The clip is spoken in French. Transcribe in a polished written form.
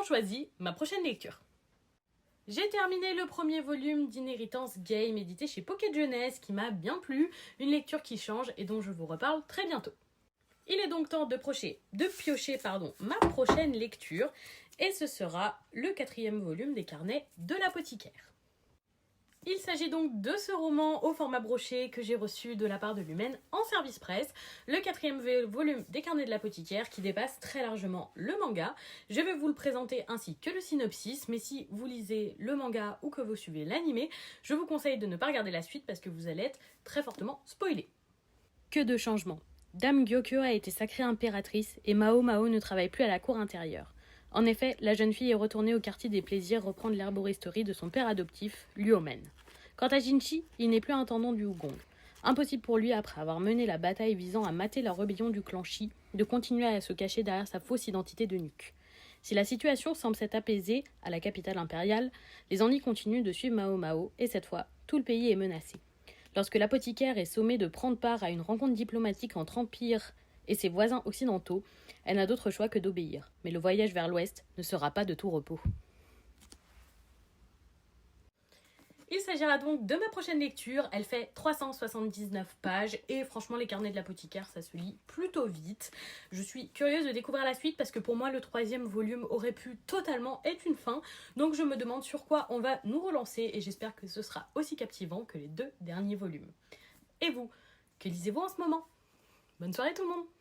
choisi ma prochaine lecture. J'ai terminé le premier volume d'Inheritance Game édité chez Pocket Jeunesse qui m'a bien plu, une lecture qui change et dont je vous reparle très bientôt. Il est donc temps de piocher ma prochaine lecture et ce sera le 4e volume des carnets de l'apothicaire. Il s'agit donc de ce roman au format broché que j'ai reçu de la part de Lumen en service presse, le 4e volume des carnets de l'apothicaire qui dépasse très largement le manga. Je vais vous le présenter ainsi que le synopsis, mais si vous lisez le manga ou que vous suivez l'animé, je vous conseille de ne pas regarder la suite parce que vous allez être très fortement spoilé. Que de changements. Dame Gyokyo a été sacrée impératrice et Mao Mao ne travaille plus à la cour intérieure. En effet, la jeune fille est retournée au quartier des plaisirs reprendre l'herboristerie de son père adoptif, Luomen. Quant à Jinchi, il n'est plus intendant du Wugong. Impossible pour lui, après avoir mené la bataille visant à mater la rébellion du clan Shi, de continuer à se cacher derrière sa fausse identité de nuque. Si la situation semble s'être apaisée à la capitale impériale, les ennuis continuent de suivre Mao Mao et cette fois, tout le pays est menacé. Lorsque l'apothicaire est sommée de prendre part à une rencontre diplomatique entre Empire et ses voisins occidentaux, elle n'a d'autre choix que d'obéir. Mais le voyage vers l'ouest ne sera pas de tout repos. Il s'agira donc de ma prochaine lecture. Elle fait 379 pages et franchement les carnets de l'apothicaire ça se lit plutôt vite. Je suis curieuse de découvrir la suite parce que pour moi le 3e volume aurait pu totalement être une fin. Donc je me demande sur quoi on va nous relancer et j'espère que ce sera aussi captivant que les 2 derniers volumes. Et vous, que lisez-vous en ce moment ? Bonne soirée tout le monde!